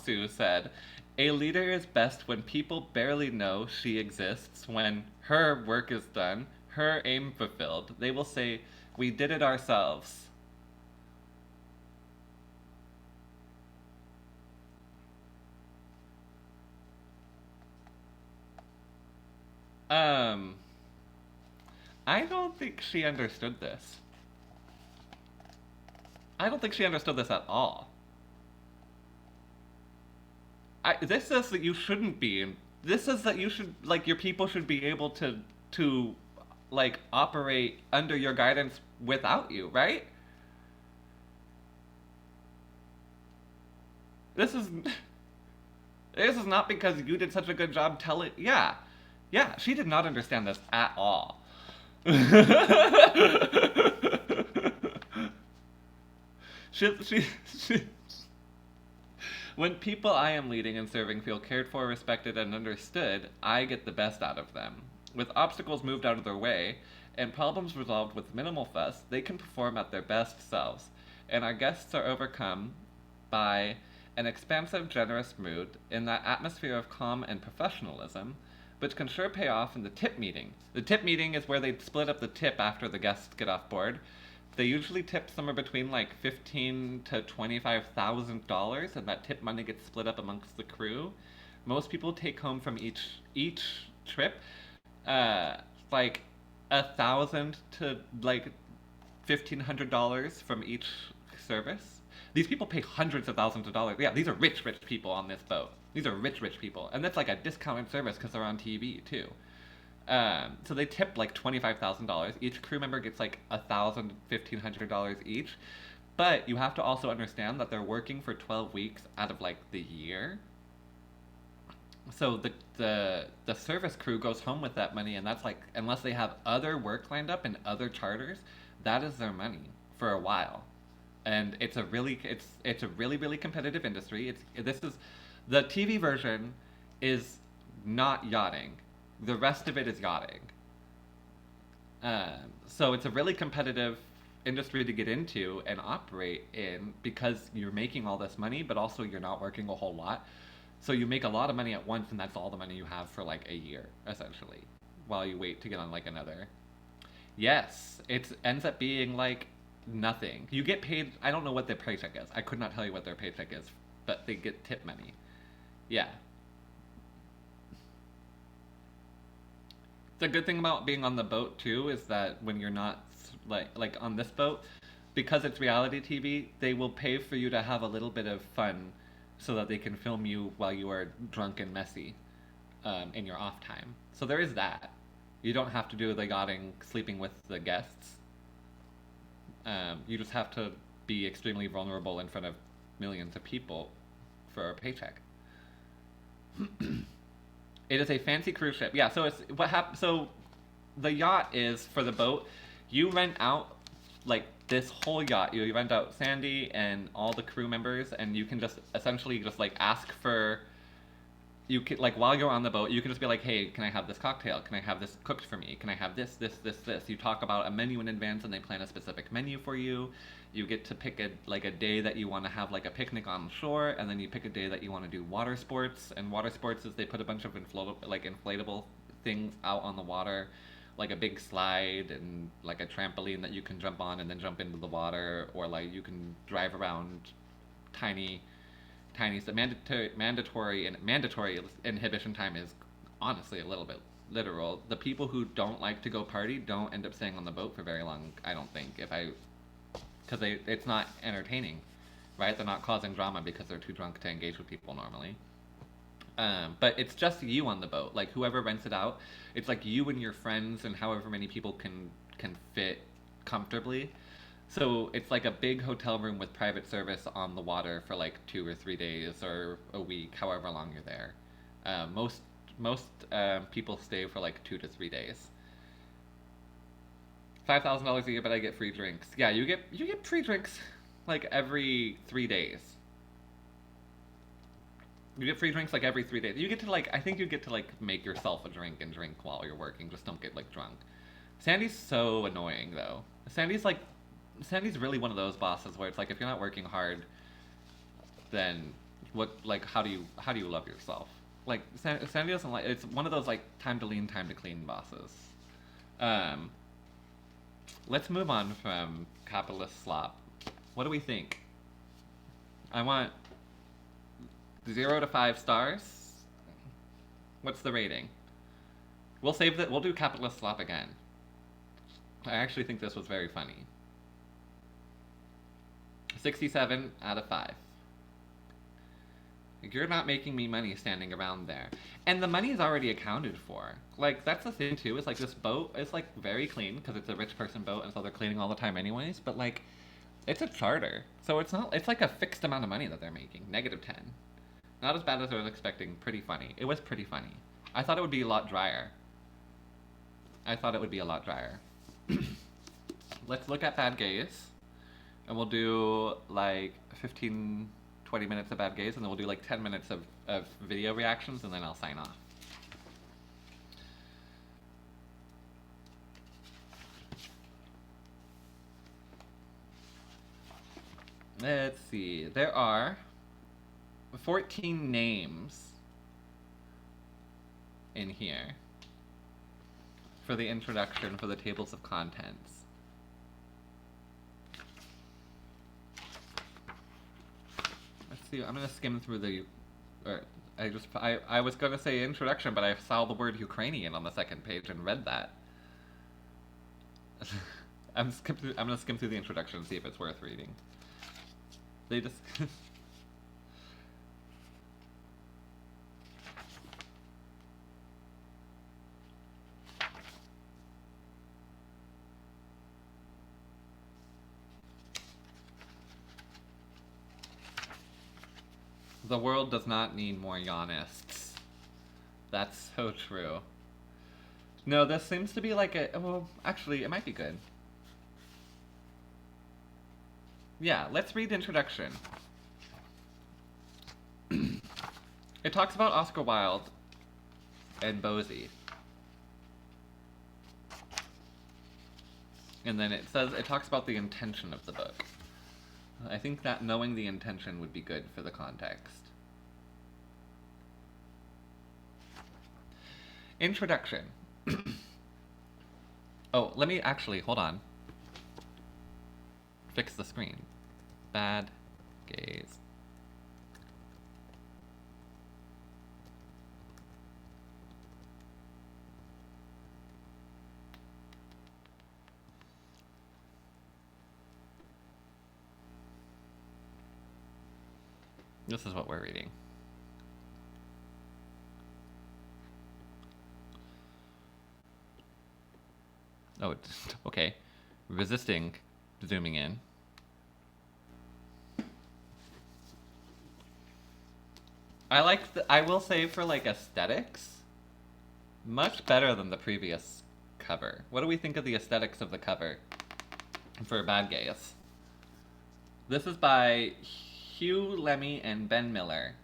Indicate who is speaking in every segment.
Speaker 1: Sue said, "A leader is best when people barely know she exists, when her work is done, her aim fulfilled. They will say, 'We did it ourselves.'" Um, I don't think she understood this. I don't think she understood this at all. This says that you shouldn't be. This says that you should, like, your people should be able to, like, operate under your guidance without you, right? This is this is not because you did such a good job telling. Yeah, yeah. She did not understand this at all. she, she, when people I am leading and serving feel cared for, respected, and understood, I get the best out of them. With obstacles moved out of their way, and problems resolved with minimal fuss, they can perform at their best selves, and our guests are overcome by an expansive, generous mood in that atmosphere of calm and professionalism, which can sure pay off in the tip meeting. The tip meeting is where they split up the tip after the guests get off board. They usually tip somewhere between like $15,000 to $25,000, and that tip money gets split up amongst the crew. Most people take home from each trip, uh, like $1,000 to like $1,500 from each service. These people pay hundreds of thousands of dollars. Yeah, these are rich people on this boat. These are rich people, and that's like a discounted service because they're on TV too. So they tip like $25,000. Each crew member gets like $1,000, $1,500 each. But you have to also understand that they're working for 12 weeks out of like the year. So the service crew goes home with that money, and that's like, unless they have other work lined up and other charters, that is their money for a while. And it's a really competitive industry. This is the TV version is not yachting. The rest of it is yachting. So it's a really competitive industry to get into and operate in because you're making all this money, but also you're not working a whole lot. So you make a lot of money at once, and that's all the money you have for like a year, essentially, while you wait to get on like another. Yes, it ends up being like nothing. You get paid. I don't know what their paycheck is. I could not tell you what their paycheck is, but they get tip money. Yeah. The good thing about being on the boat too is that when you're not like on this boat, because it's reality TV, they will pay for you to have a little bit of fun, so that they can film you while you are drunk and messy, in your off time. So there is that. You don't have to do the yachting, sleeping with the guests. You just have to be extremely vulnerable in front of millions of people for a paycheck. It is a fancy cruise ship. Yeah, so it's what happened. So the yacht is for the boat. You rent out like this whole yacht. You rent out Sandy and all the crew members, and you can just essentially just like ask for. You can, like, while you're on the boat, you can just be like, "Hey, can I have this cocktail? Can I have this cooked for me? Can I have this?" You talk about a menu in advance, and they plan a specific menu for you. You get to pick a day that you want to have like a picnic on shore, and then you pick a day that you want to do water sports. And water sports is they put a bunch of inflatable things out on the water, like a big slide and like a trampoline that you can jump on and then jump into the water, or like you can drive around tiny so mandatory inhibition time is honestly a little bit literal. The people who don't like to go party don't end up staying on the boat for very long. I don't think because it's not entertaining, right? They're not causing drama because they're too drunk to engage with people normally. But it's just you on the boat. Like whoever rents it out, it's like you and your friends and however many people can fit comfortably. So it's like a big hotel room with private service on the water for like 2 or 3 days or a week, however long you're there. Most people stay for like 2 to 3 days. $5,000 a year, but I get free drinks. Yeah, you get free drinks like every 3 days. You get free drinks like every 3 days. You get to like I think you get to like make yourself a drink and drink while you're working. Just don't get like drunk. Sandy's so annoying though. Sandy's really one of those bosses where it's like if you're not working hard, then What, like, how do you love yourself? Like, Sandy doesn't like. It's one of those like time to lean, time to clean bosses. Um, let's move on from capitalist slop. What do we think? I want 0 to 5 stars. What's the rating? We'll save that. We'll do capitalist slop again. I actually think this was very funny. 67 out of 5. You're not making me money standing around there. And the money is already accounted for. Like, that's the thing, too, is, like, this boat is, like, very clean, because it's a rich person boat, and so they're cleaning all the time anyways, but, like, it's a charter. So it's not, it's, like, a fixed amount of money that they're making. -10. Not as bad as I was expecting. Pretty funny. It was pretty funny. I thought it would be a lot drier. Let's look at bad gays. And we'll do, like, 15... 20 minutes of bad gays, and then we'll do like 10 minutes of video reactions, and then I'll sign off. Let's see. There are 14 names in here for the introduction for the tables of contents. I'm gonna skim through the. I was gonna say introduction, but I saw the word Ukrainian on the second page and read that. I'm gonna skim through the introduction and see if it's worth reading. They just. The world does not need more Yawnists. That's so true. No, this seems to be like a... Well, actually, it might be good. Yeah, let's read the introduction. It talks about Oscar Wilde and Bosie. And then it talks about the intention of the book. I think that knowing the intention would be good for the context. Introduction. Oh, let me actually, hold on. Fix the screen. Bad gays. This is what we're reading. Oh, it's okay. Resisting zooming in. I will say for like aesthetics, much better than the previous cover. What do we think of the aesthetics of the cover for Bad Gays? This is by Hugh Lemmy and Ben Miller.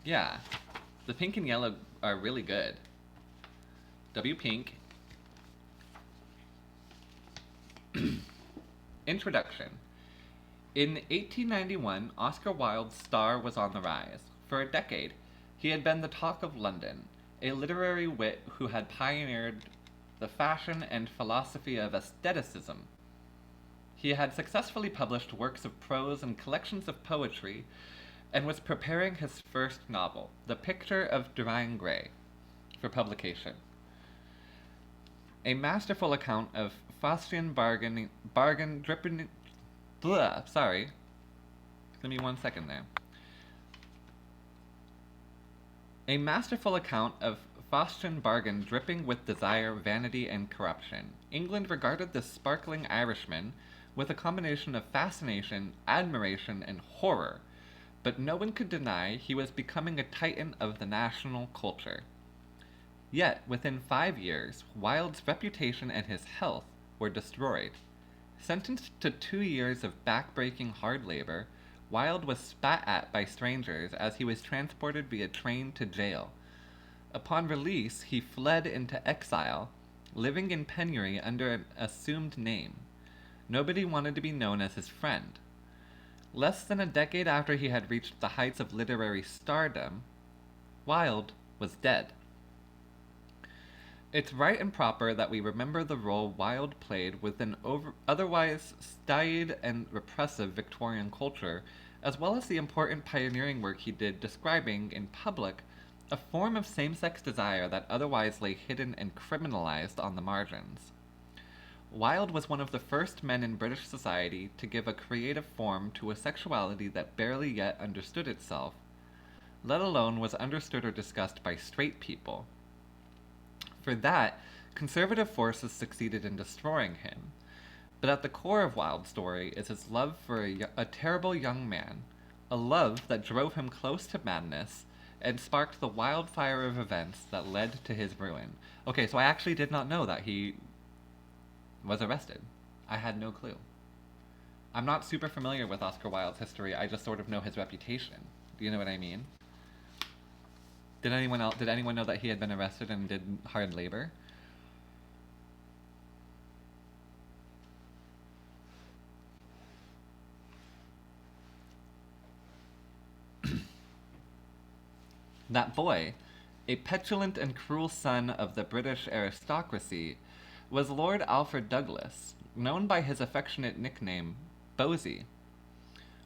Speaker 1: Yeah, the pink and yellow are really good. W Pink. Introduction. In 1891, Oscar Wilde's star was on the rise. For a decade, he had been the talk of London, a literary wit who had pioneered the fashion and philosophy of aestheticism. He had successfully published works of prose and collections of poetry, and was preparing his first novel, The Picture of Dorian Gray, for publication. A masterful account of Faustian bargain dripping... Blah, sorry. Give me 1 second there. A masterful account of Faustian bargain dripping with desire, vanity, and corruption. England regarded this sparkling Irishman with a combination of fascination, admiration, and horror, but no one could deny he was becoming a titan of the national culture. Yet, within 5 years, Wilde's reputation and his health were destroyed. Sentenced to 2 years of back-breaking hard labor, Wilde was spat at by strangers as he was transported via train to jail. Upon release, he fled into exile, living in penury under an assumed name. Nobody wanted to be known as his friend. Less than a decade after he had reached the heights of literary stardom, Wilde was dead. It's right and proper that we remember the role Wilde played within otherwise staid and repressive Victorian culture, as well as the important pioneering work he did describing, in public, a form of same-sex desire that otherwise lay hidden and criminalized on the margins. Wilde was one of the first men in British society to give a creative form to a sexuality that barely yet understood itself, let alone was understood or discussed by straight people. For that, conservative forces succeeded in destroying him. But at the core of Wilde's story is his love for a terrible young man, a love that drove him close to madness and sparked the wildfire of events that led to his ruin. Okay, so I actually did not know that he was arrested. I had no clue. I'm not super familiar with Oscar Wilde's history, I just sort of know his reputation. Do you know what I mean? Did anyone know that he had been arrested and did hard labor? That boy, a petulant and cruel son of the British aristocracy, was Lord Alfred Douglas, known by his affectionate nickname, Bosie.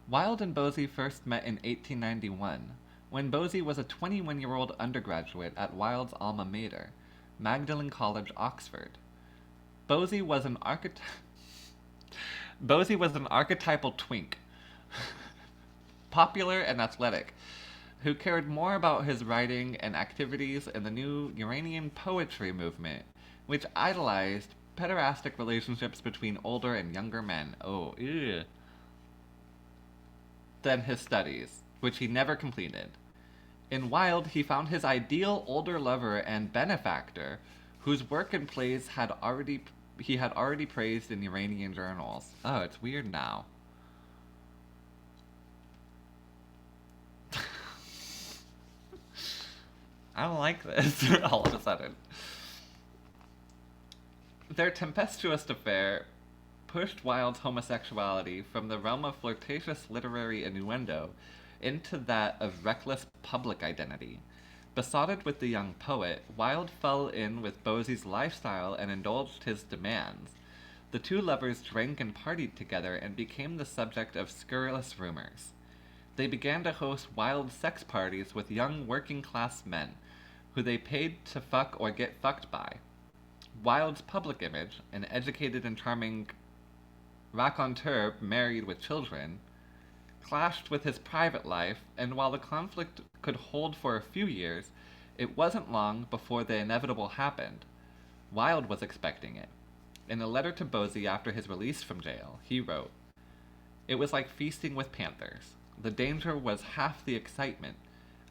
Speaker 1: Wilde and Bosie first met in 1891, when Bosie was a 21-year-old undergraduate at Wilde's alma mater, Magdalen College, Oxford. Bosie was an archetypal twink, popular and athletic, who cared more about his writing and activities in the new Uranian poetry movement, which idolized pederastic relationships between older and younger men. Than his studies, which he never completed. In Wilde, he found his ideal older lover and benefactor, whose work and plays he had already praised in Uranian journals. Oh, it's weird now. I don't like this all of a sudden. Their tempestuous affair pushed Wilde's homosexuality from the realm of flirtatious literary innuendo into that of reckless public identity. Besotted with the young poet, Wilde fell in with Bosie's lifestyle and indulged his demands. The two lovers drank and partied together and became the subject of scurrilous rumors. They began to host wild sex parties with young working-class men, who they paid to fuck or get fucked by. Wilde's public image, an educated and charming raconteur married with children, clashed with his private life, and while the conflict could hold for a few years, it wasn't long before the inevitable happened. Wilde was expecting it. In a letter to Bosie after his release from jail, he wrote, "It was like feasting with panthers. The danger was half the excitement.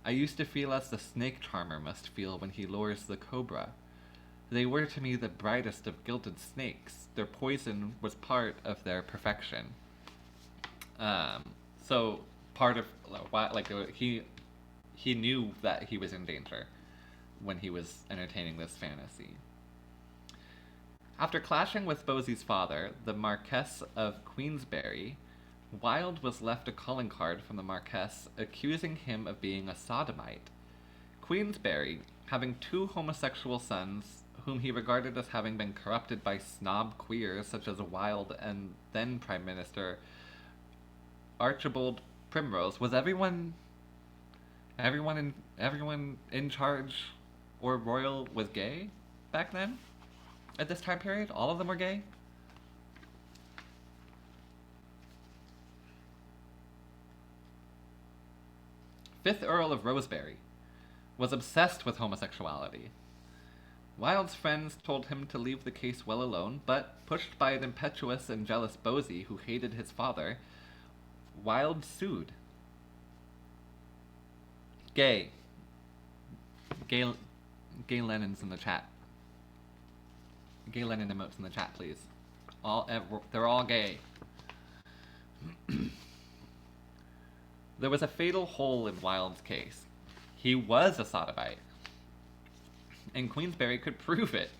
Speaker 1: I used to feel as the snake charmer must feel when he lures the cobra. They were to me the brightest of gilded snakes. Their poison was part of their perfection." So part of he knew that he was in danger when he was entertaining this fantasy. After clashing with Bosie's father, the Marquess of Queensberry, Wilde was left a calling card from the Marquess accusing him of being a sodomite. Queensberry, having two homosexual sons whom he regarded as having been corrupted by snob queers such as Wilde and then Prime Minister Archibald Primrose. Was everyone in charge or royal was gay back then? At this time period? All of them were gay? Fifth Earl of Rosebery was obsessed with homosexuality. Wilde's friends told him to leave the case well alone, but, pushed by an impetuous and jealous Bosie who hated his father, Wilde sued. Gay Lenin's in the chat. Gay Lenin emotes in the chat, please. They're all gay. There was a fatal hole in Wilde's case. He was a sodomite, and Queensberry could prove it.